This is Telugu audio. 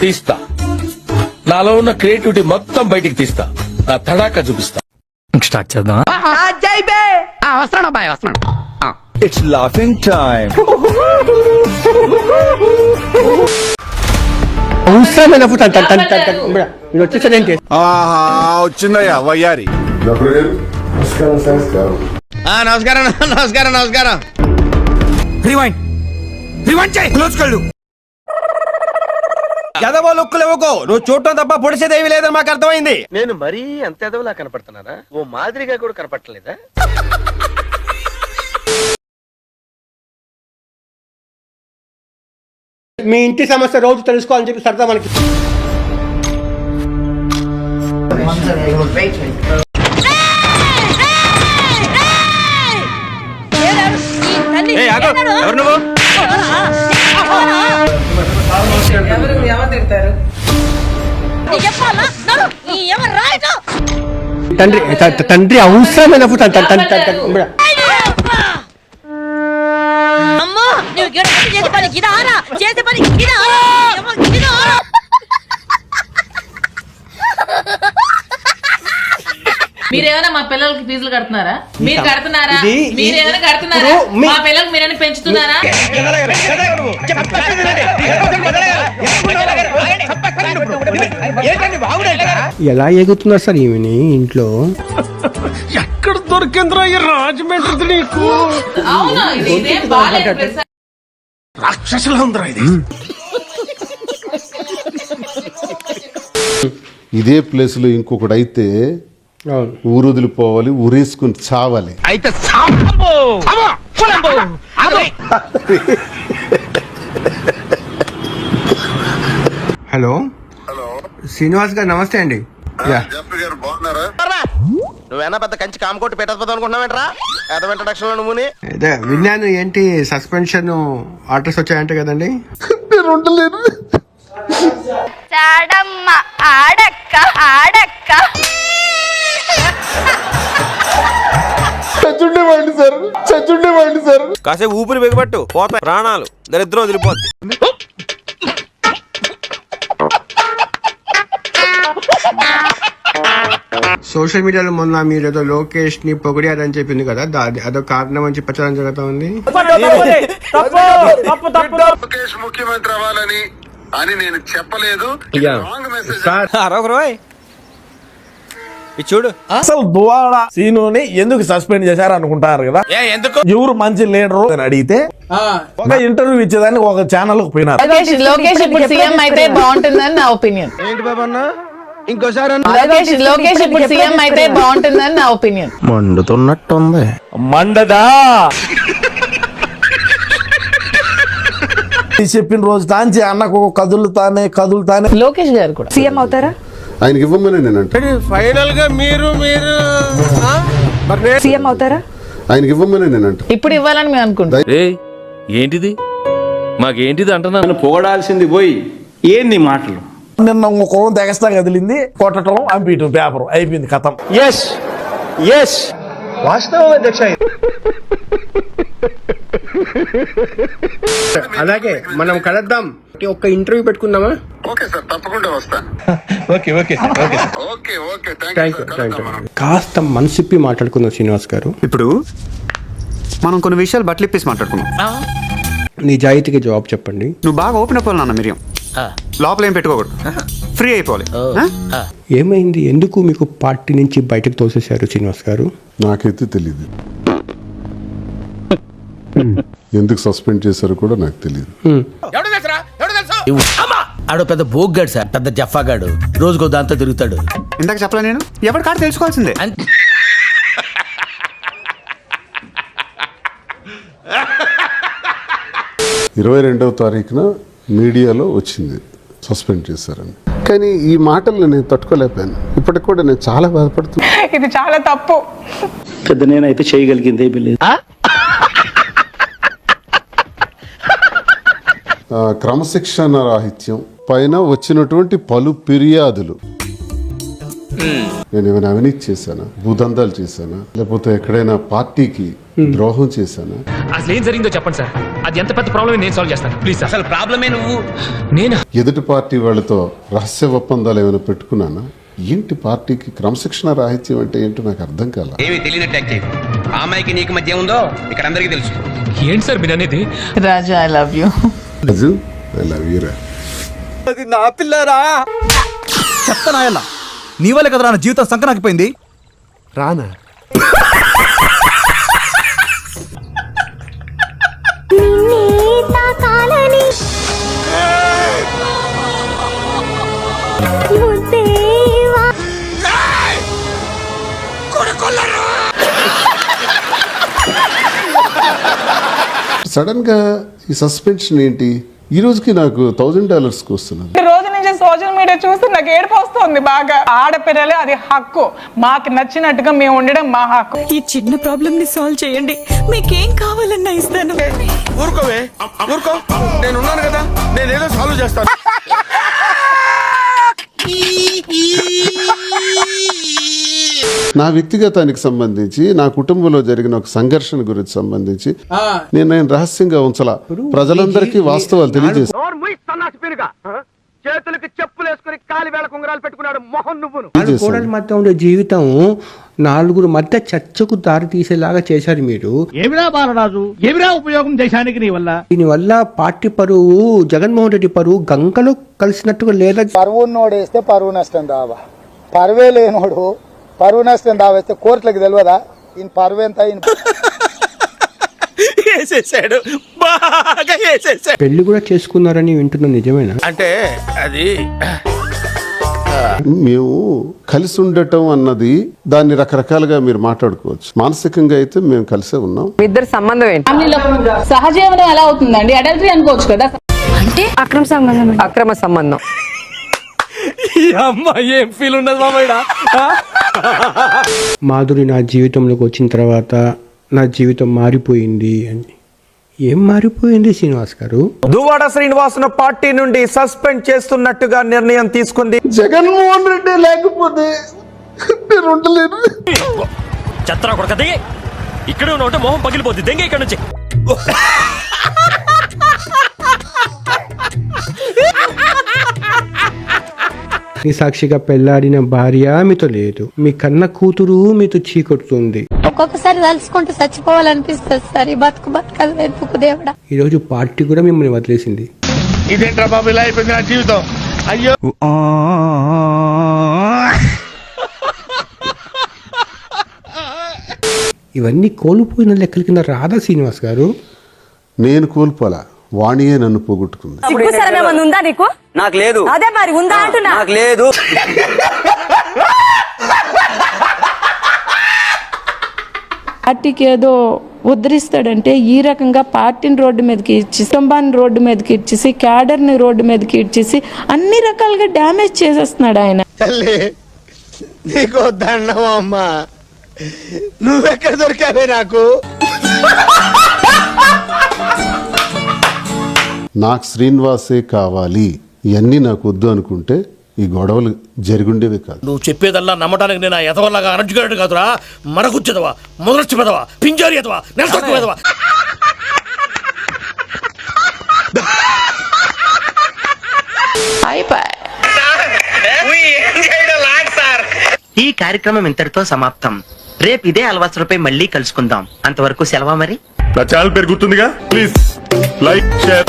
తీస్తా. నాలో ఉన్న క్రియేటివిటీ మొత్తం బయటికి తీస్తా. నా తడాకా చూపిస్తా. స్టార్ట్ చేద్దాం. వస్తున్నాడు అబ్బాయి, వస్తున్నాడు. It's laughing time. వచ్చిందయ్యా వయ్యారి. నమస్కారం నమస్కారం నమస్కారం. రివైండ్ రివైండ్ చేయి. క్లోజ్ కళ్ళు. ఎదవో లుక్కులు ఇవ్వకో. నువ్వు చూడటం తప్ప పొడిసేదేవి లేదని మాకు అర్థమైంది. నేను మరీ అంత ఎదవలా కనపడుతున్నారా? ఓ మాదిరిగా కూడా కనపడలేదా? మీ ఇంటి సమస్య రోజు తెలుసుకోవాలని చెప్పి సరదా మనకి. తండ్రి అవసరమైన మీరేమైనా మా పిల్లలకి ఫీజులు కడుతున్నారా? మీరు కడుతున్నారా? మీరేమైనా కడుతున్నారా? మా పిల్లలకి మీరైనా పెంచుతున్నారా? ఎలా ఎగుతున్నారు సార్ ఈమెని ఇంట్లో? ఎక్కడ దొరికిందిరా ఈ రాజమండ్రి నీకు? అవునా, ఇదేం బాగాలేదు. రాక్షసులా ఉందిరా ఇది. ఇదే ప్లేస్ లో ఇంకొకటి అయితే ఊరు వదిలిపోవాలి, ఊరేసుకుని చావాలి. అయితే హలో శ్రీనివాస్ గారు నమస్తే అండి. నువ్వేనా పెద్ద కంచి కామకోటి పెట్టకపోతావు అనుకుంటున్నావేంట్రా? ఏదో ఇంట్రడక్షన్ లో నువ్వు అదే విన్నాను. ఏంటి సస్పెన్షన్ ఆర్డర్స్ వచ్చాయంట కదండి? నేను ఉండలేను. చచ్చుండేవాడిని సార్, చచ్చుండేవాడిని సార్. కాసేపు ఊపిరి బిగబట్టు, పోతాయి ప్రాణాలు, దరిద్రం వదిలిపోద్ది. సోషల్ మీడియాలో మొన్న మీరు ఏదో లోకేష్ ని పొగిడారని చెప్పింది కదా, అదో కారణం అని ప్రచారం జరుగుతా ఉంది. లోకేష్ ముఖ్యమంత్రి అవ్వాలని అని నేను చెప్పలేదు. చూడు అసలు దువాడ సీనుని ఎందుకు సస్పెండ్ చేశారు అనుకుంటారు కదా. ఎవరు మంచి లీడరు అని అడిగితే ఒక ఇంటర్వ్యూ ఇచ్చేదాన్ని ఒక ఛానల్ కు పోయినారు. లోకేష్ ఇప్పుడు సీఎం అయితే బాగుంటుందని నా ఒపీనియన్. ఏంటి బాబన్నా ఇంకోసారి? లోకేష్ ఇప్పుడు సీఎం అయితే బాగుంటుందని నా ఒపీనియన్. మండుతున్నట్టుంది. మండదా చెప్పిన రోజు తాంచి అన్నకు కదులుతానే లోకేష్ గారు కూడా సీఎం అవుతారా? ఆయనకి ఇవ్వమని నేను అంటే ఫైనల్ గా మీరు సీఎం అవుతారా? ఆయనకి ఇవ్వమని నేను అంటే ఇప్పుడు ఇవ్వాలని మేము అనుకుంటాం. ఏంటిది మాకేంటిది అంటున్నా? పొగడాల్సింది పోయి ఏంది మాటలు? నిన్న ఒక తెగస్తా కదిలింది, కొట్టడం, అంపీయటం, పేపర్ అయిపోయింది, కథం. ఎస్ ఎస్ వాస్తవం అధ్యక్ష. అలాగే మనం కలుద్దాం, ఒక్క ఇంటర్వ్యూ పెట్టుకుందామా? ఓకే సార్, తప్పకుండా వస్తా. Okay okay okay okay okay thank you. కాస్త మనసిప్పి మాట్లాడుకుందాం శ్రీనివాస్ గారు. ఇప్పుడు మనం కొన్ని విషయాలు బట్టలిప్పేసి మాట్లాడుకున్నాం. నిజాయితీకి జవాబు చెప్పండి. నువ్వు బాగా ఓపెన్ అయిపోవాలి నాన్న. మిరియం లోపల ఏం పెట్టుకోకూడదు, ఫ్రీ అయిపోవాలి. ఏమైంది? ఎందుకు మీకు పార్టీ నుంచి బయటకు తోసేశారు శ్రీనివాస్ గారు? నాకైతే తెలీదు. ఎందుకు సస్పెండ్ చేశారో కూడా నాకు తెలియదు. ఆడు పెద్ద బోగ్గాడు సార్, పెద్ద జఫాగాడు, రోజుకో దాంతో తిరుగుతాడు. ఇందాక చెప్పలే నేను? ఎవరి కాడ తెలుసుకోవాల్సిందే. 22వ తారీఖున మీడియాలో వచ్చింది సస్పెండ్ చేశారని. కానీ ఈ మాటలు నేను తట్టుకోలేకపోయాను. ఇప్పటికి కూడా నేను చాలా బాధపడుతున్నా. ఇది చాలా తప్పు. పెద్ద నేనైతే చేయగలిగింది ఏమీ లేదు. క్రమశిక్షణ రాహిత్యం పైన వచ్చినటువంటి పలు ఫిర్యాదులు నేను ఏమైనా అవినీతి చేశానా, భూదందాలు చేశానా, లేకపోతే ఎక్కడైనా పార్టీకి ద్రోహం చేశానా? అసలు ఏం జరిగిందో చెప్పండి సార్. అది ఎంత పెద్ద ప్రాబ్లమ్ నేను సాల్వ్ చేస్తాను ప్లీజ్. అసలు ప్రాబ్లమే నువ్వు నేను ఎదుటి పార్టీ వాళ్ళతో రహస్య ఒప్పందాలు ఏమైనా పెట్టుకున్నానా? ఏంటి పార్టీకి క్రమశిక్షణ రాహిత్యం అంటే ఏంటో నాకు అర్థం కాల. ఏమి తెలియనట్టు యాక్ట్ చేయకు. ఆ అమ్మాయికి నీకు మధ్య ఉందో ఇక్కడ అందరికీ తెలుసు. ఏంటి సార్ మీరు అనేది? Raja I love you. Raju I love you రా. అది నా పిల్లరా చెప్తానాయన నీ వల్లే కదరా నా జీవితం సంకనాకిపోయింది. రానా సడన్ గా ఈ సస్పెన్షన్ ఏంటి? ఈ రోజుకి నాకు $1000 వస్తున్నది. ఈ రోజు నుంచి సోషల్ మీడియా చూస్తే నాకు ఏడుపు వస్తుంది బాగా. ఆడపిల్లలే అది హక్కు, మాకు నచ్చినట్టుగా మేము ఉండడం మా హక్కు. ఈ చిన్న ప్రాబ్లమ్ ని సాల్వ్ చేయండి, మీకేం కావాలన్నా ఇస్తాను. ఊరుకోవే, ఊరుకో, నేను ఉన్నాను కదా, నేనేదో సాల్వ్ చేస్తాను. నా వ్యక్తిగతానికి సంబంధించి, నా కుటుంబంలో జరిగిన ఒక సంఘర్షణ గురించి సంబంధించి నేను రహస్యంగా ఉంచలా. ప్రజలందరికీ వాస్తవాలు తెలియజేసి చేతులకి చెప్పులు వేసుకుని కాలి వేళ కుంగరాలు పెట్టుకున్నాడు మొహం నువ్వును. కోడల మధ్య ఉండే జీవితం నలుగురు మధ్య చర్చకు దారి తీసేలాగా చేశారు మీరు. ఏమిరా బాలరాజు, ఏమిరా ఉపయోగం దేశానికి నీ వల్ల? దీనివల్ల పార్టీ పరువు, జగన్మోహన్ రెడ్డి పరువు గంగలో కలిసినట్టుగా లేదా? పరువు నోడేస్తే పరువు నష్టం రావా, పరువే లేనోడు పరువు నష్టం రావేస్తే కోర్టులకు తెలియదా? ఈయన పరువు ఎంత? పెళ్లి కూడా చేసుకున్నారని వింటున్నా, నిజమేనా? అంటే అది మేము కలిసి ఉండటం అన్నది దాన్ని రకరకాలుగా మీరు మాట్లాడుకోవచ్చు. మానసికంగా అయితే మేము కలిసే ఉన్నాం. ఇద్దరు సంబంధం ఏంటి? సహజీవనం ఎలా అవుతుందండి? అడల్టరీ అనుకోవచ్చు కదా. అంటే అక్రమ సంబంధం. ఏం ఫీల్ ఉండదు మామయ్య. మాధురి నా జీవితంలోకి వచ్చిన తర్వాత నా జీవితం మారిపోయింది అని. ఏం మారిపోయింది శ్రీనివాస్ గారు? దువ్వాడ శ్రీనివాసును పార్టీ నుండి సస్పెండ్ చేస్తున్నట్టుగా నిర్ణయం తీసుకుంది. జగన్మోహన్ రెడ్డి లేకపోతే నేను ఉండలేను. చెత్తరా కొడక దిగి ఇక్కడ ఉంటే మొహం పగిలిపోద్ది. దెంగ ఇక్కడ నుంచి. నీ సాక్షిగా పెళ్లాడిన భార్య మీతో లేదు, మీ కన్న కూతురు మీతో చీకొడుతుంది. ఒక్కొక్కసారి తలుచుకుంటూ చచ్చిపోవాలనిపిస్తుంది సార్. ఈ బతుకు బతకాలి ఎందుకు దేవుడా? ఈ రోజు పార్టీ కూడా మిమ్మల్ని వదిలేసింది. ఇదేంట్రా బాబు ఇలా అయిపోయింది నా జీవితం. అయ్యో, ఇవన్నీ కోల్పోయిన లెక్కల కింద రాధా శ్రీనివాస్ గారు? నేను కోల్పోలా, వాణియే నన్ను పోగొట్టుకుంది. ఉందా నీకు? నాకు లేదు. అదే మరి ఉందా అంటున్నా. నాకు లేదు. పార్టీకి ఏదో ఉద్ధరిస్తాడంటే ఈ రకంగా పార్టీని రోడ్డు మీదకి ఇచ్చి, కుటుంబాన్ని రోడ్డు మీదకి ఇచ్చేసి, క్యాడర్ ని రోడ్డు మీదకి ఇచ్చేసి అన్ని రకాలుగా డ్యామేజ్ చేసేస్తున్నాడు ఆయన. తల్లి నీకు దండం అమ్మా, నువ్వెక్కడ దొరికావే నాకు? నాకు శ్రీనివాసే కావాలి, ఇవన్నీ నాకు వద్దు అనుకుంటే ఈ గొడవలు జరుగుండేవి కాదు. నువ్వు చెప్పేదల్లా నమ్మటానికి నేను ఎదవల్లాగా అనర్జుకేటెడ్ కాదురా. మరగుచ్చదవా, మొదలచ్చి పెదవా, పింజారి ఎదవా, నెలసొక్కు పెదవా. ఈ కార్యక్రమం ఇంతటితో సమాప్తం. రేపు ఇదే అలవాసులపై మళ్ళీ కలుసుకుందాం. అంతవరకు సెలవా మరి. నా ఛానల్ పేరు గుర్తుందిగా, ప్లీజ్ లైక్, షేర్.